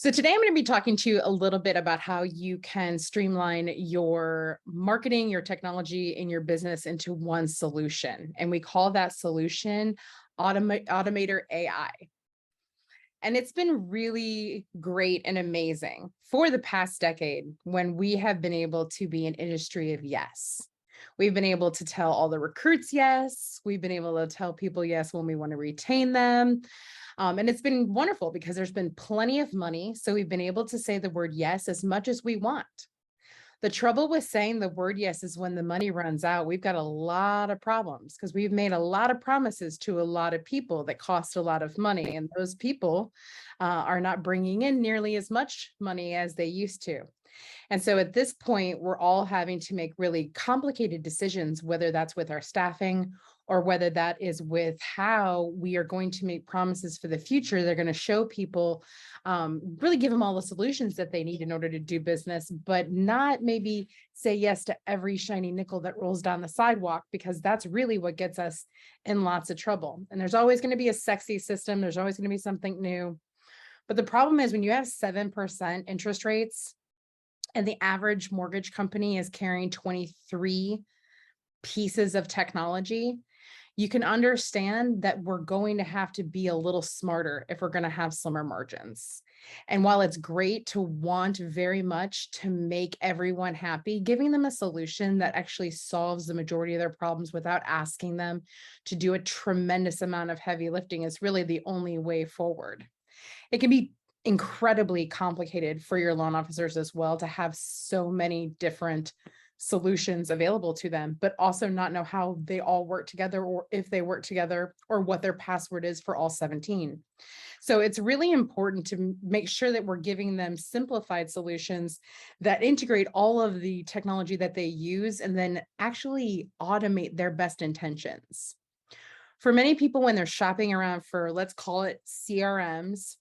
So today I'm going to be talking to you a little bit about how you can streamline your marketing, your technology, and your business into one solution. And we call that solution Automator AI. And it's been really great and amazing for the past decade when we have been able to be an industry of yes. We've been able to tell all the recruits yes. We've been able to tell people yes when we want to retain them. And it's been wonderful because there's been plenty of money. So we've been able to say the word yes as much as we want. The trouble with saying the word yes is when the money runs out, we've got a lot of problems because we've made a lot of promises to a lot of people that cost a lot of money. And those people are not bringing in nearly as much money as they used to. And so at this point, we're all having to make really complicated decisions, whether that's with our staffing or whether that is with how we are going to make promises for the future. They're going to show people, really give them all the solutions that they need in order to do business, but not maybe say yes to every shiny nickel that rolls down the sidewalk, because that's really what gets us in lots of trouble. And there's always going to be a sexy system. There's always going to be something new. But the problem is when you have 7% interest rates, and the average mortgage company is carrying 23 pieces of technology, you can understand that we're going to have to be a little smarter if we're going to have slimmer margins. And while it's great to want very much to make everyone happy, giving them a solution that actually solves the majority of their problems without asking them to do a tremendous amount of heavy lifting is really the only way forward. It can be incredibly complicated for your loan officers as well to have so many different solutions available to them, but also not know how they all work together or if they work together or what their password is for all 17. So it's really important to make sure that we're giving them simplified solutions that integrate all of the technology that they use and then actually automate their best intentions. For many people, when they're shopping around for, let's call it CRMs,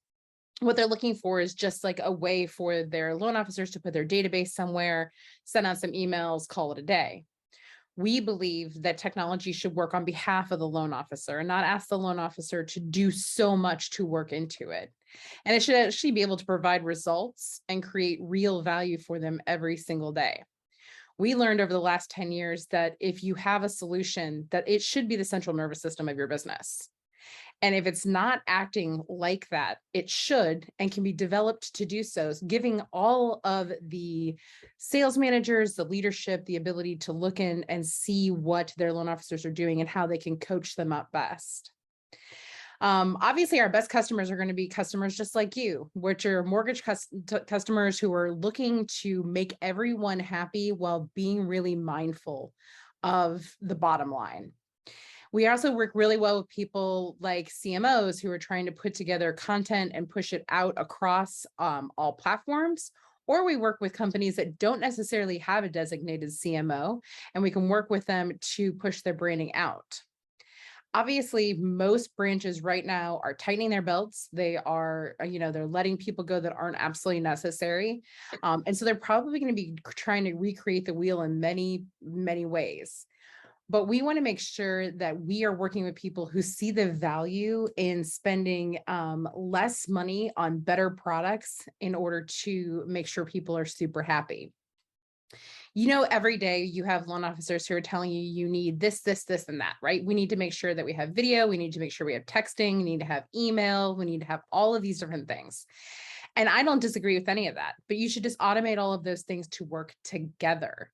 what they're looking for is just like a way for their loan officers to put their database somewhere, send out some emails, call it a day. We believe that technology should work on behalf of the loan officer and not ask the loan officer to do so much to work into it. And it should actually be able to provide results and create real value for them every single day. We learned over the last 10 years that if you have a solution, that it should be the central nervous system of your business. And if it's not acting like that, it should and can be developed to do so, giving all of the sales managers, the leadership, the ability to look in and see what their loan officers are doing and how they can coach them up best. Obviously, our best customers are going to be customers just like you, which are mortgage customers who are looking to make everyone happy while being really mindful of the bottom line. We also work really well with people like CMOs who are trying to put together content and push it out across all platforms. Or we work with companies that don't necessarily have a designated CMO, and we can work with them to push their branding out. Obviously, most branches right now are tightening their belts. They are, they're letting people go that aren't absolutely necessary. And so they're probably going to be trying to recreate the wheel in many, many ways. But we want to make sure that we are working with people who see the value in spending less money on better products in order to make sure people are super happy. Every day you have loan officers who are telling you you need this, this, this, and that, right? We need to make sure that we have video. We need to make sure we have texting. We need to have email. We need to have all of these different things. And I don't disagree with any of that, but you should just automate all of those things to work together.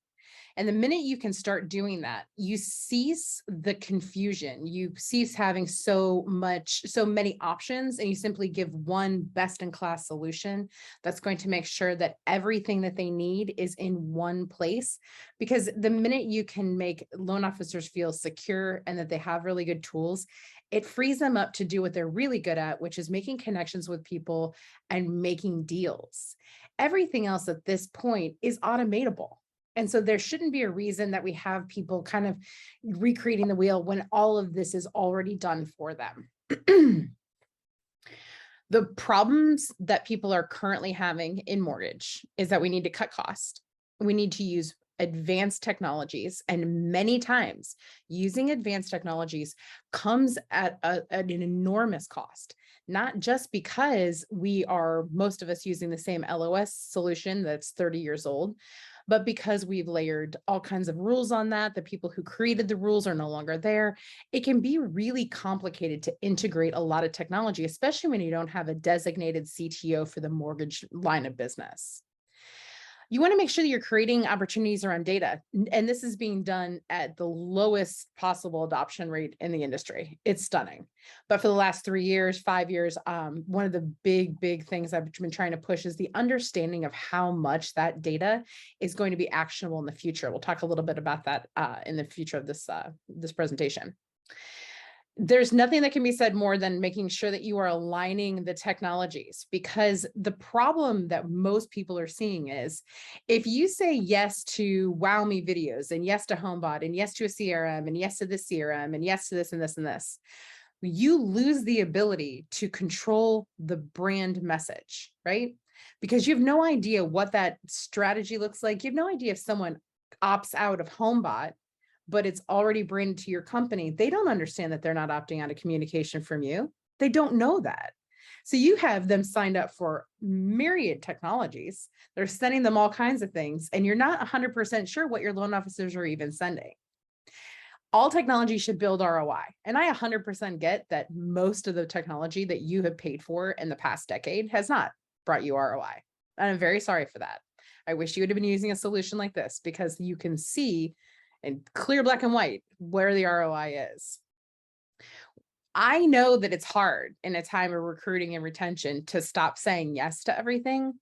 And the minute you can start doing that, you cease the confusion, you cease having so many options, and you simply give one best in class solution that's going to make sure that everything that they need is in one place. Because the minute you can make loan officers feel secure and that they have really good tools, it frees them up to do what they're really good at, which is making connections with people and making deals. Everything else at this point is automatable. And so there shouldn't be a reason that we have people kind of recreating the wheel when all of this is already done for them. The problems that people are currently having in mortgage is that we need to cut cost. We need to use advanced technologies, and many times using advanced technologies comes at an enormous cost. not just because most of us using the same LOS solution that's 30 years old, but because we've layered all kinds of rules on that. The people who created the rules are no longer there. It can be really complicated to integrate a lot of technology, especially when you don't have a designated CTO for the mortgage line of business. You want to make sure that you're creating opportunities around data. And this is being done at the lowest possible adoption rate in the industry. It's stunning. But for the last 3 years, 5 years, one of the big things I've been trying to push is the understanding of how much that data is going to be actionable in the future. We'll talk a little bit about that in the future of this presentation. There's nothing that can be said more than making sure that you are aligning the technologies, because the problem that most people are seeing is if you say yes to Wow Me videos and yes to HomeBot and yes to a CRM and yes to this CRM and yes to this and this and this, you lose the ability to control the brand message, right? Because you have no idea what that strategy looks like. You have no idea if someone opts out of HomeBot but it's already branded to your company. They don't understand that they're not opting out of communication from you. They don't know that. So you have them signed up for myriad technologies. They're sending them all kinds of things, and you're not 100% sure what your loan officers are even sending. All technology should build ROI. And I 100% get that most of the technology that you have paid for in the past decade has not brought you ROI. And I'm very sorry for that. I wish you would have been using a solution like this, because you can see in clear black and white where the ROI is. I know that it's hard in a time of recruiting and retention to stop saying yes to everything.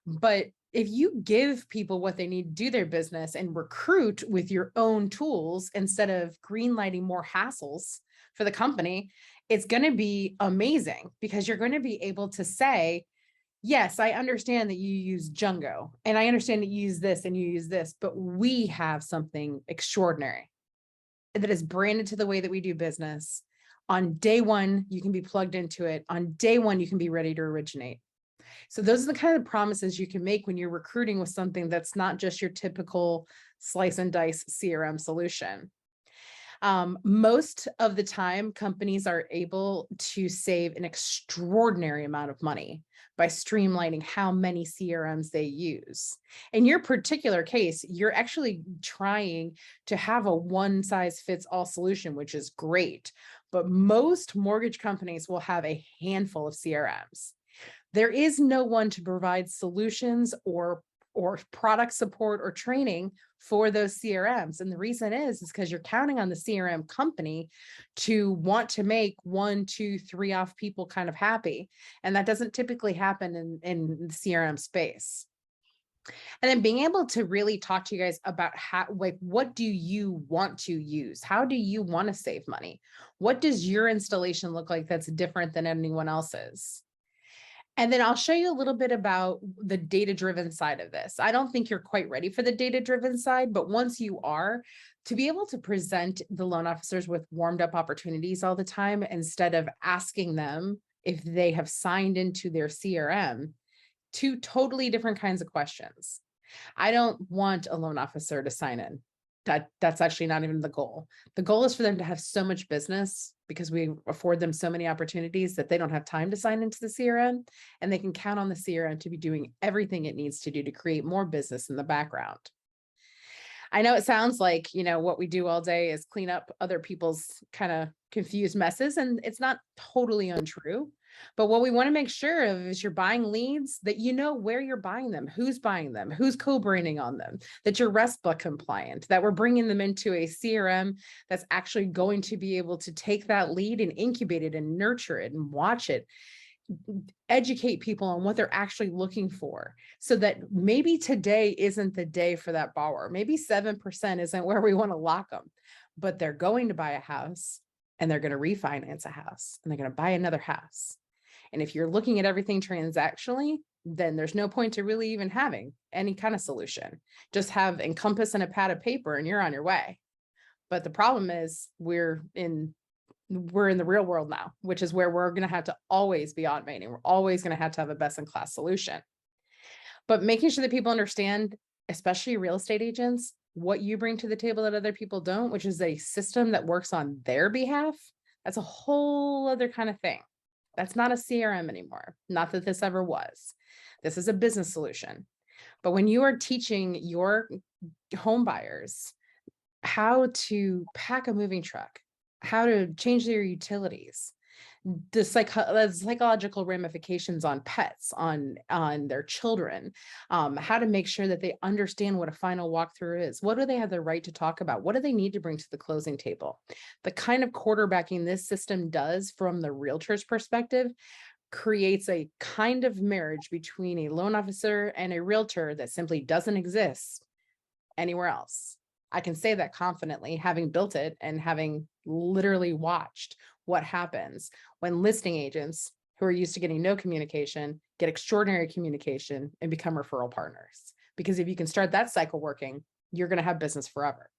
But if you give people what they need to do their business and recruit with your own tools instead of greenlighting more hassles for the company, it's going to be amazing, because you're going to be able to say, yes, I understand that you use Django and I understand that you use this and you use this, but we have something extraordinary that is branded to the way that we do business. On day one, you can be plugged into it. On day one, you can be ready to originate. So those are the kind of promises you can make when you're recruiting with something that's not just your typical slice and dice CRM solution. Most of the time, companies are able to save an extraordinary amount of money by streamlining how many CRMs they use. In your particular case, you're actually trying to have a one-size-fits-all solution, which is great. But most mortgage companies will have a handful of CRMs. There is no one to provide solutions or product support or training for those CRMs. And the reason is because you're counting on the CRM company to want to make 1, 2, 3 off people kind of happy. And that doesn't typically happen in the CRM space. And then being able to really talk to you guys about how, like, what do you want to use? How do you want to save money? What does your installation look like that's different than anyone else's? And then I'll show you a little bit about the data-driven side of this. I don't think you're quite ready for the data-driven side, but once you are, to be able to present the loan officers with warmed up opportunities all the time, instead of asking them if they have signed into their CRM, 2 totally different kinds of questions. I don't want a loan officer to sign in. That's actually not even the goal. The goal is for them to have so much business, because we afford them so many opportunities, that they don't have time to sign into the CRM, and they can count on the CRM to be doing everything it needs to do to create more business in the background. I know it sounds like, what we do all day is clean up other people's kind of confused messes, and it's not totally untrue. But what we want to make sure of is you're buying leads, that you know where you're buying them, who's co-branding on them, that you're RESPA compliant, that we're bringing them into a CRM that's actually going to be able to take that lead and incubate it and nurture it and watch it, educate people on what they're actually looking for, so that maybe today isn't the day for that borrower. Maybe 7% isn't where we want to lock them, but they're going to buy a house, and they're going to refinance a house, and they're going to buy another house. And if you're looking at everything transactionally, then there's no point to really even having any kind of solution. Just have Encompass and a pad of paper and you're on your way. But the problem is we're in the real world now, which is where we're going to have to always be automating. We're always going to have a best in class solution. But making sure that people understand, especially real estate agents, what you bring to the table that other people don't, which is a system that works on their behalf, that's a whole other kind of thing. That's not a CRM anymore. Not that this ever was. This is a business solution. But when you are teaching your home buyers how to pack a moving truck, how to change their utilities, the psychological ramifications on pets, on their children, how to make sure that they understand what a final walkthrough is. What do they have the right to talk about? What do they need to bring to the closing table? The kind of quarterbacking this system does from the realtor's perspective creates a kind of marriage between a loan officer and a realtor that simply doesn't exist anywhere else. I can say that confidently, having built it and having literally watched what happens when listing agents who are used to getting no communication get extraordinary communication and become referral partners. Because if you can start that cycle working, you're going to have business forever.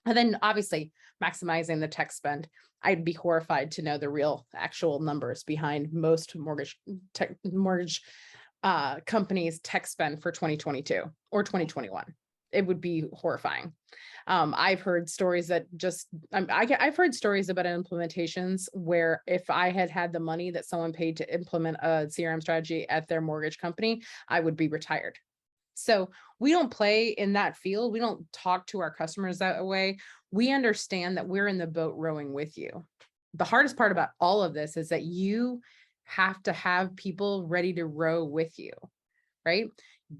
And then obviously maximizing the tech spend. I'd be horrified to know the real actual numbers behind most mortgage companies' tech spend for 2022 or 2021. It would be horrifying. I've heard stories that I've heard stories about implementations where if I had the money that someone paid to implement a CRM strategy at their mortgage company, I would be retired. So we don't play in that field. We don't talk to our customers that way. We understand that we're in the boat rowing with you. The hardest part about all of this is that you have to have people ready to row with you, right?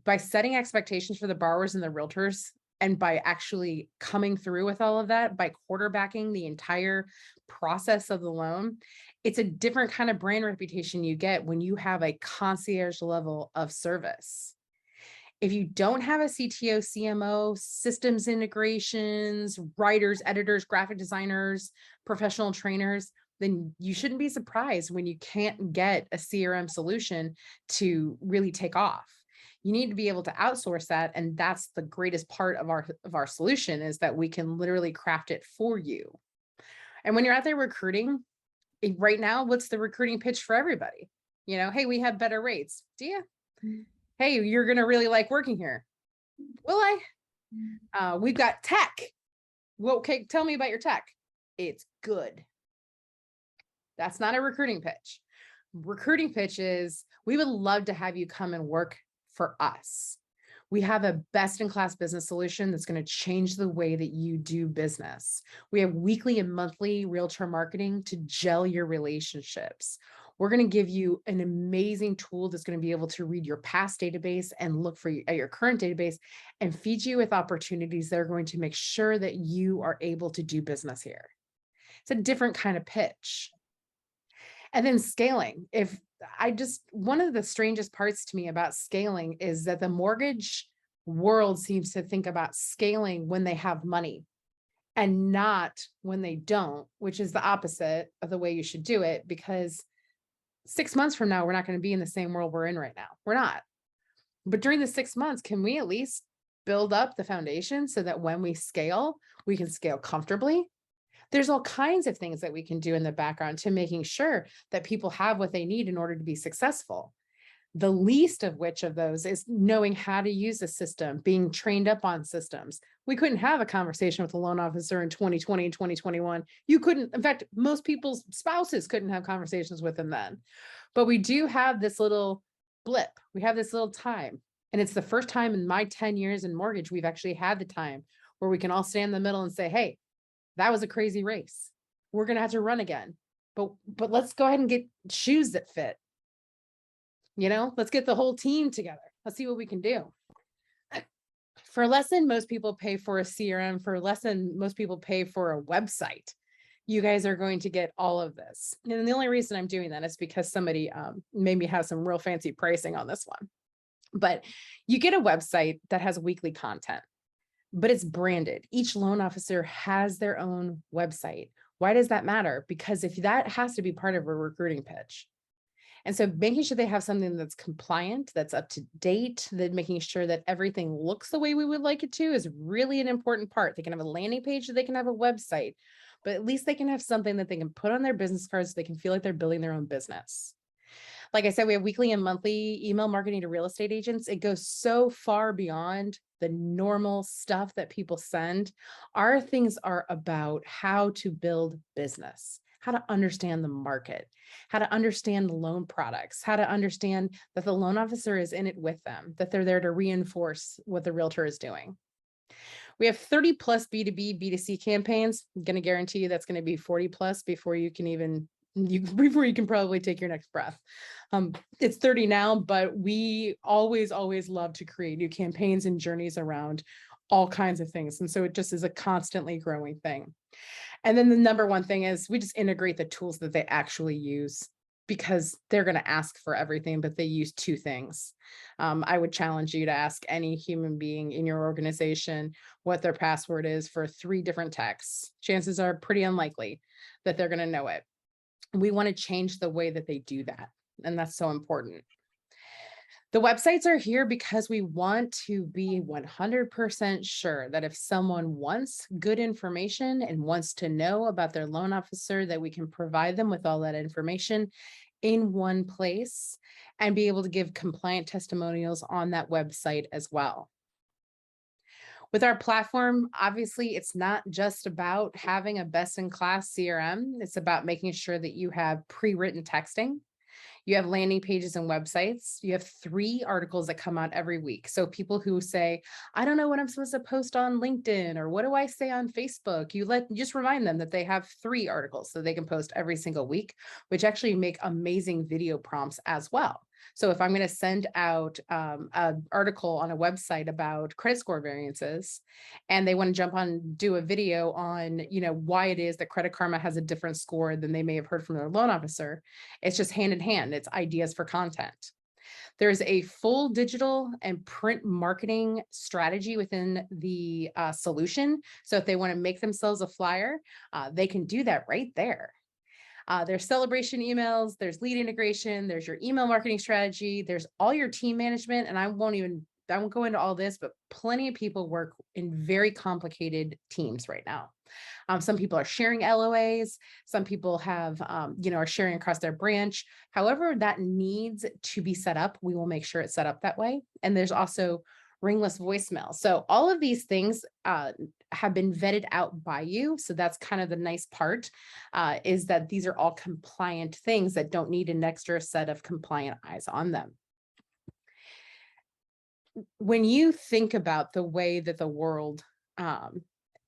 By setting expectations for the borrowers and the realtors, and by actually coming through with all of that, by quarterbacking the entire process of the loan, it's a different kind of brand reputation you get when you have a concierge level of service. If you don't have a CTO, CMO, systems integrations, writers, editors, graphic designers, professional trainers, then you shouldn't be surprised when you can't get a CRM solution to really take off. You need to be able to outsource that. And that's the greatest part of our solution, is that we can literally craft it for you. And when you're out there recruiting, right now, what's the recruiting pitch for everybody? Hey, we have better rates. Do you? Hey, you're going to really like working here. Will I? We've got tech. Well, okay, tell me about your tech. It's good. That's not a recruiting pitch. Recruiting pitch is, we would love to have you come and work for us. We have a best-in-class business solution that's going to change the way that you do business. We have weekly and monthly realtor marketing to gel your relationships. We're going to give you an amazing tool that's going to be able to read your past database and look at your current database and feed you with opportunities that are going to make sure that you are able to do business here. It's a different kind of pitch. And then scaling. One of the strangest parts to me about scaling is that the mortgage world seems to think about scaling when they have money and not when they don't, which is the opposite of the way you should do it, because 6 months from now, we're not going to be in the same world we're in right now. We're not. But during the 6 months, can we at least build up the foundation so that when we scale, we can scale comfortably? There's all kinds of things that we can do in the background to making sure that people have what they need in order to be successful. The least of which of those is knowing how to use a system, being trained up on systems. We couldn't have a conversation with a loan officer in 2020 and 2021. You couldn't, in fact, most people's spouses couldn't have conversations with them then. But we do have this little blip. We have this little time. And it's the first time in my 10 years in mortgage, we've actually had the time where we can all stand in the middle and say, hey, that was a crazy race. We're going to have to run again, but let's go ahead and get shoes that fit. Let's get the whole team together. Let's see what we can do. For less than most people pay for a CRM, for less than most people pay for a website, you guys are going to get all of this. And the only reason I'm doing that is because somebody made me have some real fancy pricing on this one. But you get a website that has weekly content, but it's branded. Each loan officer has their own website. Why does that matter? Because if that has to be part of a recruiting pitch. And so making sure they have something that's compliant, that's up to date, that making sure that everything looks the way we would like it to is really an important part. They can have a landing page, they can have a website, but at least they can have something that they can put on their business cards so they can feel like they're building their own business. Like I said, we have weekly and monthly email marketing to real estate agents. It goes so far beyond the normal stuff that people send. Our things are about how to build business, how to understand the market, how to understand loan products, how to understand that the loan officer is in it with them, that they're there to reinforce what the realtor is doing. We have 30 plus B2B, B2C campaigns. I'm going to guarantee you that's going to be 40 plus before you can even before you can probably take your next breath. It's 30 now, but we always love to create new campaigns and journeys around all kinds of things. And so it just is a constantly growing thing. And then the number one thing is we just integrate the tools that they actually use, because they're going to ask for everything, but they use two things. I would challenge you to ask any human being in your organization what their password is for 3 different texts. Chances are pretty unlikely that they're going to know it. We want to change the way that they do that. And that's so important. The websites are here because we want to be 100% sure that if someone wants good information and wants to know about their loan officer, that we can provide them with all that information in one place and be able to give compliant testimonials on that website as well. With our platform, obviously, it's not just about having a best-in-class CRM. It's about making sure that you have pre-written texting. You have landing pages and websites. You have 3 articles that come out every week. So people who say, I don't know what I'm supposed to post on LinkedIn, or what do I say on Facebook? You just remind them that they have 3 articles so they can post every single week, which actually make amazing video prompts as well. So if I'm going to send out an article on a website about credit score variances, and they want to jump on, do a video on, why it is that Credit Karma has a different score than they may have heard from their loan officer, it's just hand in hand. It's ideas for content. There's a full digital and print marketing strategy within the solution. So if they want to make themselves a flyer, they can do that right there. There's celebration emails, there's lead integration, there's your email marketing strategy, there's all your team management. And I won't go into all this, but plenty of people work in very complicated teams right now. Some people are sharing LOAs. Some people have, are sharing across their branch. However that needs to be set up, we will make sure it's set up that way. And there's also ringless voicemail. So all of these things have been vetted out by you. So that's kind of the nice part, is that these are all compliant things that don't need an extra set of compliant eyes on them. When you think about the way that the world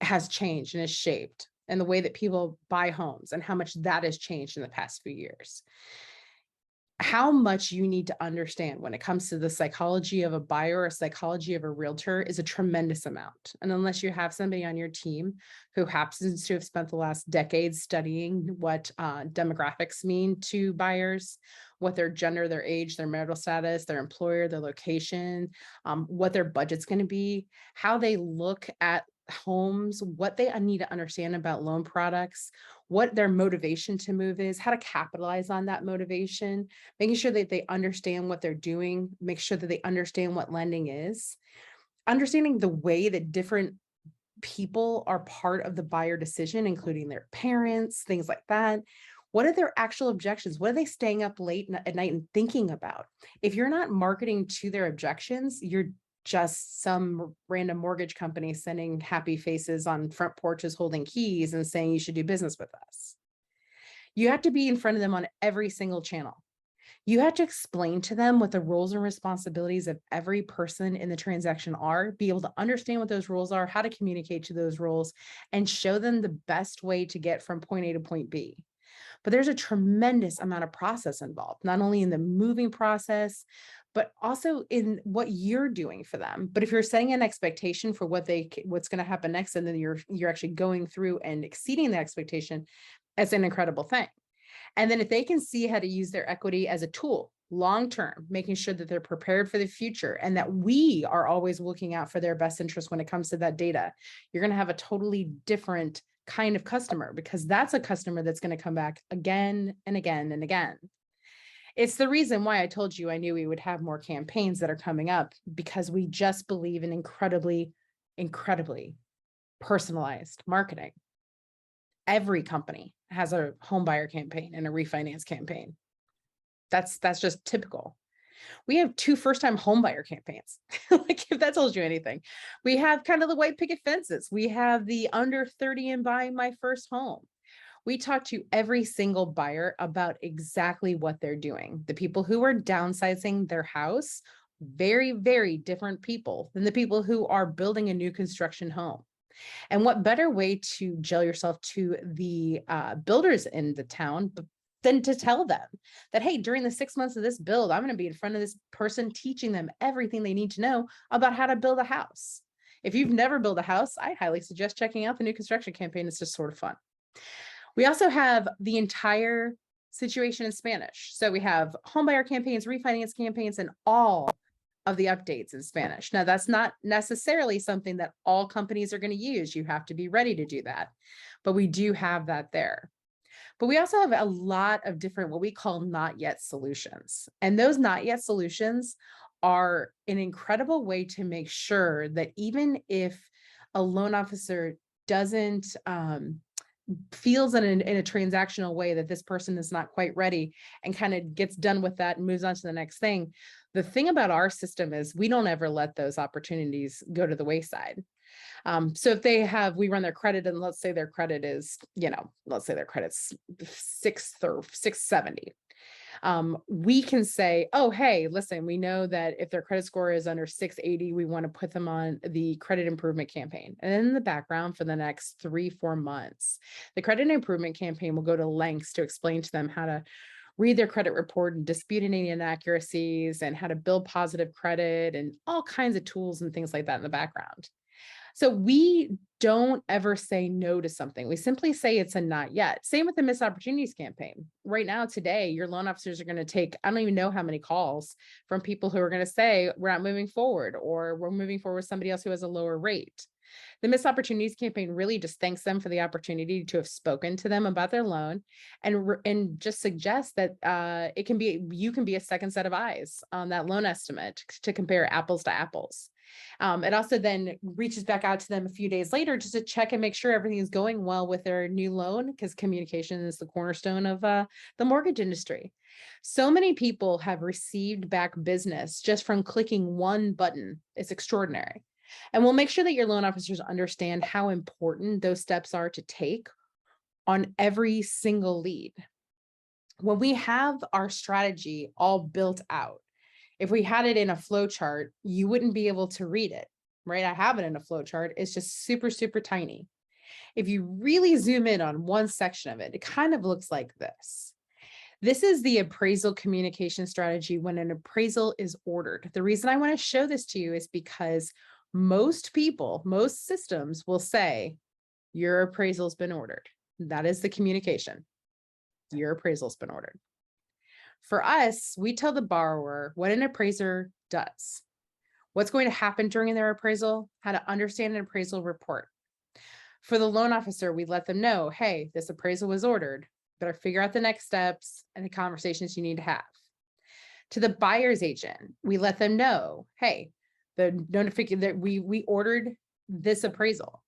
has changed and is shaped, and the way that people buy homes and how much that has changed in the past few years, how much you need to understand when it comes to the psychology of a buyer or psychology of a realtor is a tremendous amount. And unless you have somebody on your team who happens to have spent the last decade studying what demographics mean to buyers, what their gender, their age, their marital status, their employer, their location, what their budget's going to be, how they look at homes, what they need to understand about loan products, what their motivation to move is, how to capitalize on that motivation, making sure that they understand what they're doing, make sure that they understand what lending is, understanding the way that different people are part of the buyer decision, including their parents, things like that. What are their actual objections? What are they staying up late at night and thinking about? If you're not marketing to their objections, you're just some random mortgage company sending happy faces on front porches holding keys and saying you should do business with us. You have to be in front of them on every single channel. You have to explain to them what the roles and responsibilities of every person in the transaction are, be able to understand what those roles are, how to communicate to those roles, and show them the best way to get from point A to point B. But there's a tremendous amount of process involved, not only in the moving process, but also in what you're doing for them. But if you're setting an expectation for what's going to happen next, and then you're actually going through and exceeding the expectation, it's an incredible thing. And then if they can see how to use their equity as a tool long-term, making sure that they're prepared for the future and that we are always looking out for their best interest when it comes to that data, you're going to have a totally different kind of customer, because that's a customer that's going to come back again and again and again. It's the reason why I told you I knew we would have more campaigns that are coming up, because we just believe in incredibly, incredibly personalized marketing. Every company has a home buyer campaign and a refinance campaign. That's just typical. We have 2 first-time home buyer campaigns. Like, if that tells you anything. We have kind of the white picket fences. We have the under 30 and buying my first home. We talk to every single buyer about exactly what they're doing. The people who are downsizing their house, very, very different people than the people who are building a new construction home. And what better way to gel yourself to the builders in the town than to tell them that, hey, during the 6 months of this build, I'm going to be in front of this person teaching them everything they need to know about how to build a house. If you've never built a house, I highly suggest checking out the new construction campaign. It's just sort of fun. We also have the entire situation in Spanish. So we have homebuyer campaigns, refinance campaigns, and all of the updates in Spanish. Now, that's not necessarily something that all companies are going to use. You have to be ready to do that. But we do have that there. But we also have a lot of different, what we call not yet solutions. And those not yet solutions are an incredible way to make sure that even if a loan officer doesn't feels in a transactional way that this person is not quite ready and kind of gets done with that and moves on to the next thing. The thing about our system is we don't ever let those opportunities go to the wayside. So if we run their credit and let's say their credit is, let's say their credit's 670. We can say, oh, hey, listen, we know that if their credit score is under 680, we want to put them on the credit improvement campaign. And in the background for the next 3-4 months, the credit improvement campaign will go to lengths to explain to them how to read their credit report and dispute any inaccuracies and how to build positive credit and all kinds of tools and things like that in the background. So we don't ever say no to something. We simply say it's a not yet. Same with the missed opportunities campaign. Right now, today, your loan officers are going to take, I don't even know how many calls from people who are going to say, we're not moving forward, or we're moving forward with somebody else who has a lower rate. The missed opportunities campaign really just thanks them for the opportunity to have spoken to them about their loan and just suggests that you can be a second set of eyes on that loan estimate to compare apples to apples. It also then reaches back out to them a few days later just to check and make sure everything is going well with their new loan, because communication is the cornerstone of the mortgage industry. So many people have received back business just from clicking one button. It's extraordinary. And we'll make sure that your loan officers understand how important those steps are to take on every single lead. When we have our strategy all built out, if we had it in a flow chart, you wouldn't be able to read it, right? I have it in a flow chart. It's just super, super tiny. If you really zoom in on one section of it, it kind of looks like this. This is the appraisal communication strategy when an appraisal is ordered. The reason I want to show this to you is because most people, most systems will say, your appraisal's been ordered. That is the communication. Your appraisal's been ordered. For us, we tell the borrower what an appraiser does, what's going to happen during their appraisal, how to understand an appraisal report. For the loan officer, we let them know, hey, this appraisal was ordered. Better figure out the next steps and the conversations you need to have. To the buyer's agent, we let them know, hey, the notification that we ordered this appraisal.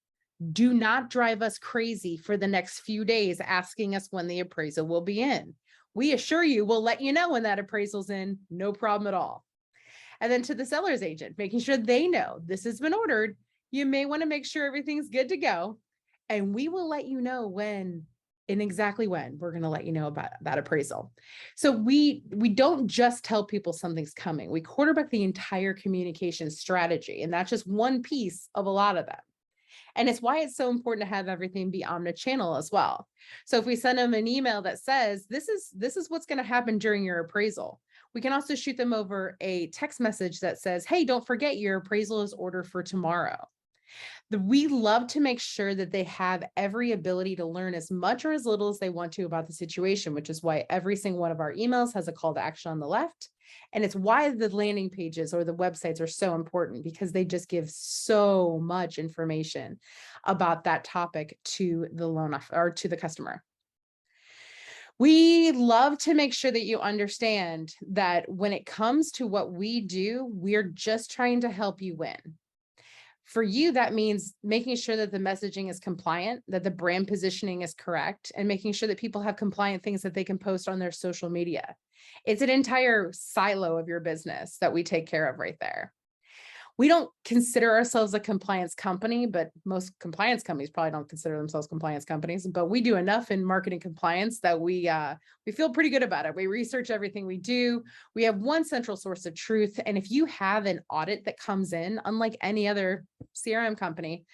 Do not drive us crazy for the next few days asking us when the appraisal will be in. We assure you we'll let you know when that appraisal's in, no problem at all. And then to the seller's agent, making sure they know this has been ordered. You may want to make sure everything's good to go. And we will let you know when and exactly when we're going to let you know about that appraisal. So we don't just tell people something's coming. We quarterback the entire communication strategy, and that's just one piece of a lot of them. And it's why it's so important to have everything be omnichannel as well. So if we send them an email that says, this is what's going to happen during your appraisal, we can also shoot them over a text message that says, hey, don't forget your appraisal is ordered for tomorrow. We love to make sure that they have every ability to learn as much or as little as they want to about the situation, which is why every single one of our emails has a call to action on the left. And it's why the landing pages or the websites are so important, because they just give so much information about that topic to the loan or to the customer. We love to make sure that you understand that when it comes to what we do, we're just trying to help you win. For you, that means making sure that the messaging is compliant, that the brand positioning is correct, and making sure that people have compliant things that they can post on their social media. It's an entire silo of your business that we take care of right there. We don't consider ourselves a compliance company, but most compliance companies probably don't consider themselves compliance companies, but we do enough in marketing compliance that we feel pretty good about it. We research everything we do. We have one central source of truth. And if you have an audit that comes in, unlike any other CRM company,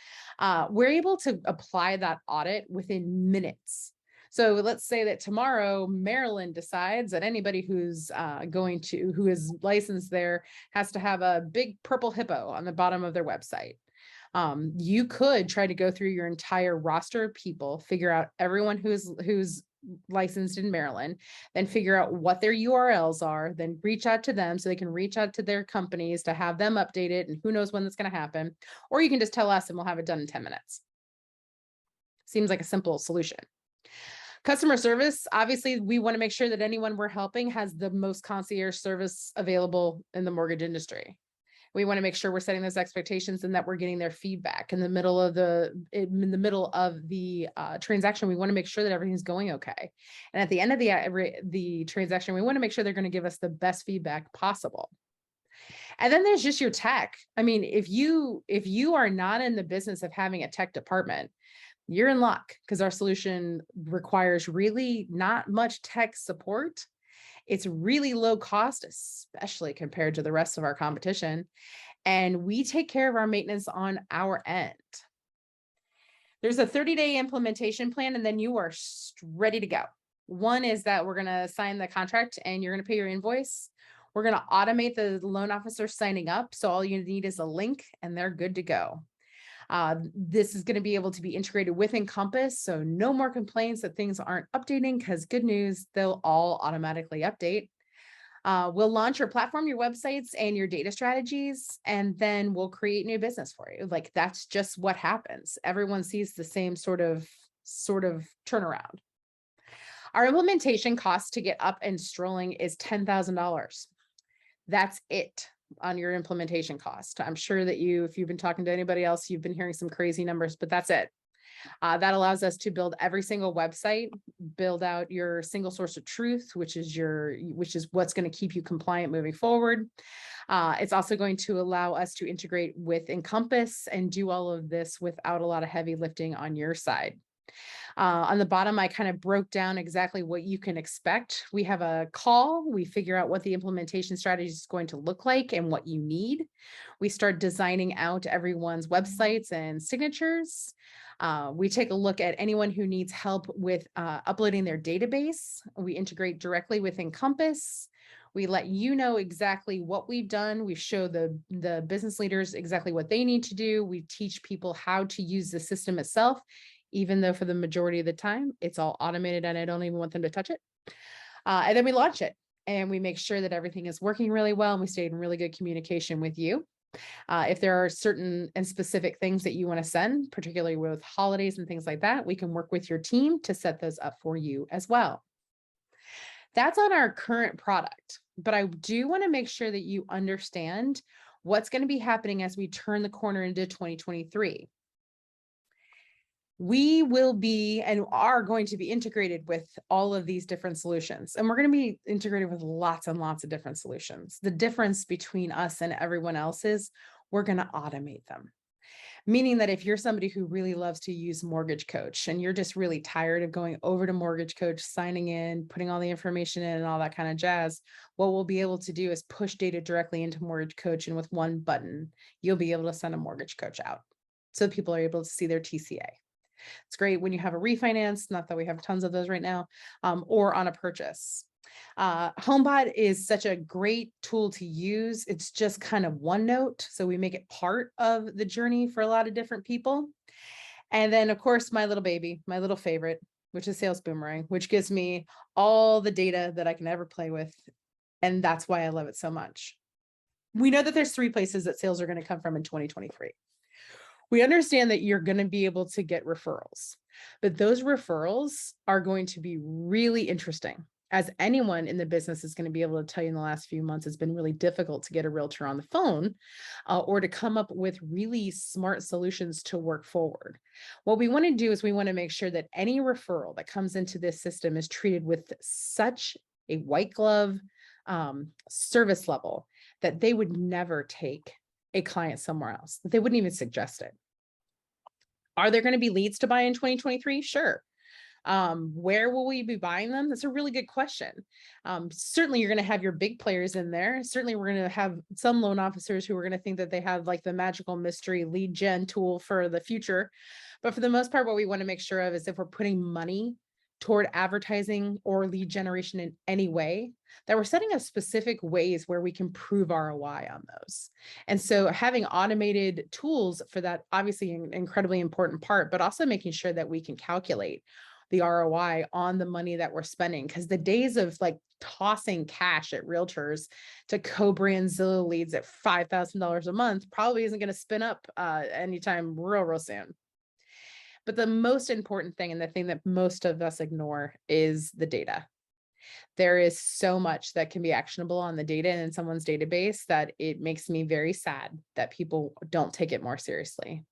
we're able to apply that audit within minutes. So let's say that tomorrow Maryland decides that anybody who's who is licensed there has to have a big purple hippo on the bottom of their website. You could try to go through your entire roster of people, figure out everyone who's licensed in Maryland, then figure out what their URLs are, then reach out to them so they can reach out to their companies to have them update it. And who knows when that's going to happen. Or you can just tell us and we'll have it done in 10 minutes. Seems like a simple solution. Customer service, obviously, we want to make sure that anyone we're helping has the most concierge service available in the mortgage industry. We want to make sure we're setting those expectations and that we're getting their feedback in the middle of the transaction. We want to make sure that everything's going okay. And at the end of the transaction, we want to make sure they're going to give us the best feedback possible. And then there's just your tech. I mean, if you are not in the business of having a tech department, you're in luck, because our solution requires really not much tech support. It's really low cost, especially compared to the rest of our competition. And we take care of our maintenance on our end. There's a 30-day implementation plan, and then you are ready to go. One is that we're going to sign the contract and you're going to pay your invoice. We're going to automate the loan officer signing up. So all you need is a link and they're good to go. This is going to be able to be integrated with Encompass. So no more complaints that things aren't updating, because good news, they'll all automatically update. We'll launch your platform, your websites, and your data strategies, and then we'll create new business for you. Like, that's just what happens. Everyone sees the same sort of turnaround. Our implementation cost to get up and strolling is $10,000. That's it on your implementation cost. I'm sure that if you've been talking to anybody else, you've been hearing some crazy numbers, but that's it. That allows us to build every single website, build out your single source of truth, which is what's going to keep you compliant moving forward. It's also going to allow us to integrate with Encompass and do all of this without a lot of heavy lifting on your side. On the bottom, I kind of broke down exactly what you can expect. We have a call. We figure out what the implementation strategy is going to look like and what you need. We start designing out everyone's websites and signatures. We take a look at anyone who needs help with uploading their database. We integrate directly with Encompass. We let you know exactly what we've done. We show the business leaders exactly what they need to do. We teach people how to use the system itself, even though for the majority of the time, it's all automated and I don't even want them to touch it. And then we launch it and we make sure that everything is working really well and we stay in really good communication with you. If there are certain and specific things that you want to send, particularly with holidays and things like that, we can work with your team to set those up for you as well. That's on our current product, but I do want to make sure that you understand what's going to be happening as we turn the corner into 2023. We will be and are going to be integrated with all of these different solutions. And we're going to be integrated with lots and lots of different solutions. The difference between us and everyone else is we're going to automate them. Meaning that if you're somebody who really loves to use Mortgage Coach and you're just really tired of going over to Mortgage Coach, signing in, putting all the information in and all that kind of jazz, what we'll be able to do is push data directly into Mortgage Coach. And with one button, you'll be able to send a Mortgage Coach out. So people are able to see their TCA. It's great when you have a refinance, not that we have tons of those right now, or on a purchase. HomeBot is such a great tool to use. It's just kind of one note. So we make it part of the journey for a lot of different people. And then of course, my little baby, my little favorite, which is Sales Boomerang, which gives me all the data that I can ever play with. And that's why I love it so much. We know that there's 3 places that sales are going to come from in 2023. We understand that you're going to be able to get referrals, but those referrals are going to be really interesting. As anyone in the business is going to be able to tell you, in the last few months, it's been really difficult to get a realtor on the phone or to come up with really smart solutions to work forward. What we want to do is we want to make sure that any referral that comes into this system is treated with such a white glove service level that they would never take a client somewhere else, that they wouldn't even suggest it. Are there going to be leads to buy in 2023? Sure. Where will we be buying them? That's a really good question. Certainly you're going to have your big players in there. Certainly we're going to have some loan officers who are going to think that they have like the magical mystery lead gen tool for the future. But for the most part, what we want to make sure of is if we're putting money toward advertising or lead generation in any way, that we're setting up specific ways where we can prove ROI on those. And so having automated tools for that, obviously an incredibly important part, but also making sure that we can calculate the ROI on the money that we're spending. Because the days of like tossing cash at realtors to co-brand Zillow leads at $5,000 a month probably isn't going to spin up anytime real soon. But the most important thing, and the thing that most of us ignore, is the data. There is so much that can be actionable on the data in someone's database that it makes me very sad that people don't take it more seriously.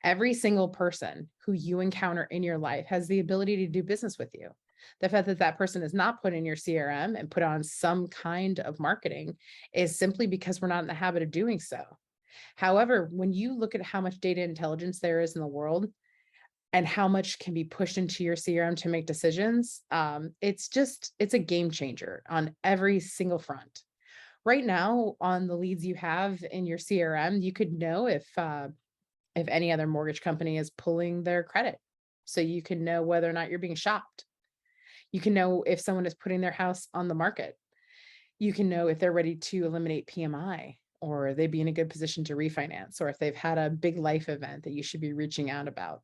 Every single person who you encounter in your life has the ability to do business with you. The fact that that person is not put in your CRM and put on some kind of marketing is simply because we're not in the habit of doing so. However, when you look at how much data intelligence there is in the world, and how much can be pushed into your CRM to make decisions, it's a game changer on every single front. Right now, on the leads you have in your CRM, you could know if any other mortgage company is pulling their credit. So you can know whether or not you're being shopped. You can know if someone is putting their house on the market. You can know if they're ready to eliminate PMI, or they'd be in a good position to refinance, or if they've had a big life event that you should be reaching out about.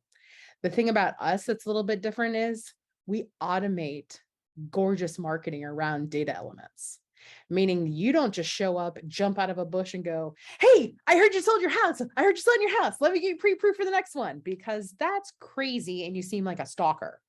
The thing about us that's a little bit different is we automate gorgeous marketing around data elements, meaning you don't just show up, jump out of a bush and go, hey, I heard you sold your house. I heard you sold your house. Let me get you pre-approved for the next one, because that's crazy and you seem like a stalker.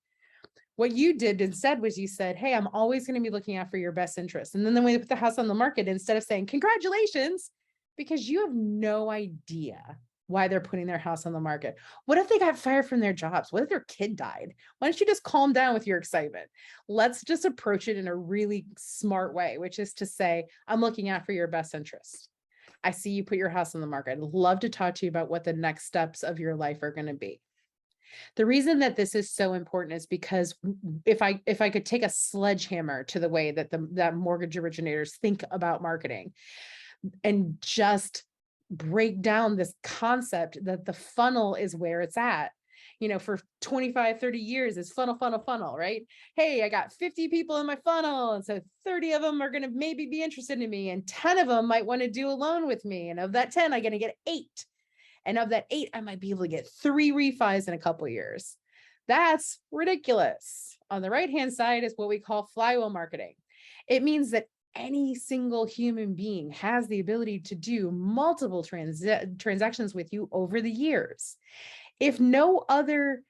What you did instead was you said, hey, I'm always going to be looking out for your best interest. And then when we put the house on the market, instead of saying congratulations, because you have no idea why they're putting their house on the market. What if they got fired from their jobs? What if their kid died? Why don't you just calm down with your excitement? Let's just approach it in a really smart way, which is to say, I'm looking out for your best interest. I see you put your house on the market. I'd love to talk to you about what the next steps of your life are going to be. The reason that this is so important is because if I could take a sledgehammer to the way that that mortgage originators think about marketing and just break down this concept that the funnel is where it's at. For 25, 30 years is funnel, right? Hey, I got 50 people in my funnel. And so 30 of them are going to maybe be interested in me. And 10 of them might want to do a loan with me. And of that 10, I'm going to get 8. And of that 8, I might be able to get 3 refis in a couple of years. That's ridiculous. On the right-hand side is what we call flywheel marketing. It means that any single human being has the ability to do multiple transactions with you over the years. If there's no other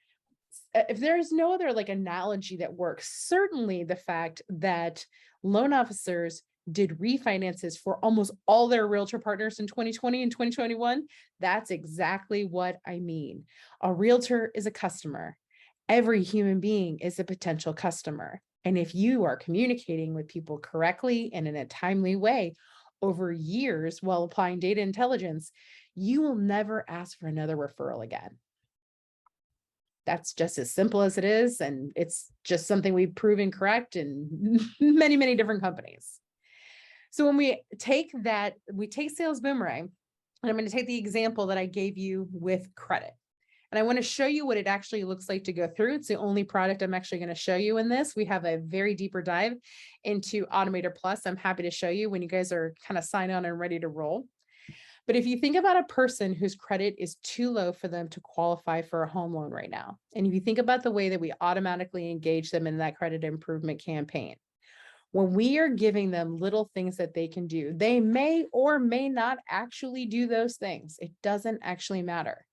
like analogy that works, certainly the fact that loan officers did refinances for almost all their realtor partners in 2020 and 2021, that's exactly what I mean. A realtor is a customer. Every human being is a potential customer. And if you are communicating with people correctly and in a timely way over years while applying data intelligence, you will never ask for another referral again. That's just as simple as it is. And it's just something we've proven correct in many, many different companies. So when we take Sales Boomerang, and I'm going to take the example that I gave you with credit. And I want to show you what it actually looks like to go through. It's the only product I'm actually going to show you in this. We have a very deeper dive into Automator Plus. I'm happy to show you when you guys are kind of signed on and ready to roll. But if you think about a person whose credit is too low for them to qualify for a home loan right now, and if you think about the way that we automatically engage them in that credit improvement campaign, when we are giving them little things that they can do, they may or may not actually do those things. It doesn't actually matter.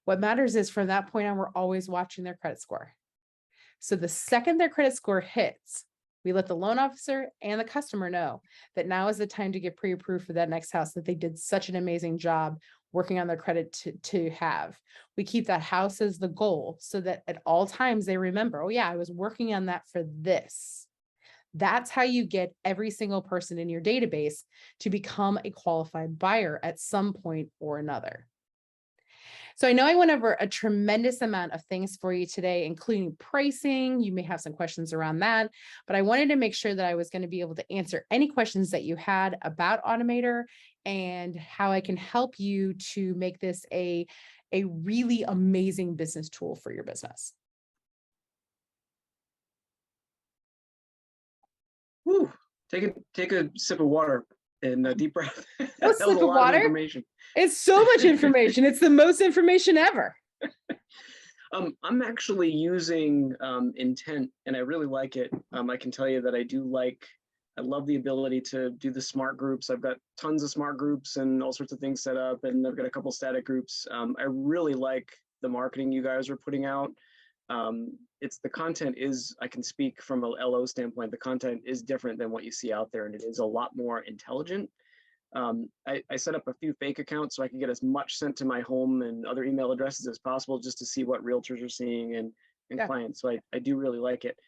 What matters is from that point on, we're always watching their credit score. So the second their credit score hits, we let the loan officer and the customer know that now is the time to get pre-approved for that next house that they did such an amazing job working on their credit to have. We keep that house as the goal so that at all times they remember, oh yeah, I was working on that for this. That's how you get every single person in your database to become a qualified buyer at some point or another. So I know I went over a tremendous amount of things for you today, including pricing. You may have some questions around that, but I wanted to make sure that I was going to be able to answer any questions that you had about Automator and how I can help you to make this a really amazing business tool for your business. Whew. Take a sip of water and a deep breath. A That was sip a of lot of water. information. It's so much information. It's the most information ever. I'm actually using Intent, and I really like it. I can tell you that I love the ability to do the smart groups. I've got tons of smart groups and all sorts of things set up, and I've got a couple static groups. I really like the marketing you guys are putting out. It's the content is, I can speak from a LO standpoint, the content is different than what you see out there, and it is a lot more intelligent. I set up a few fake accounts so I can get as much sent to my home and other email addresses as possible just to see what realtors are seeing and Yeah. clients. So I do really like it.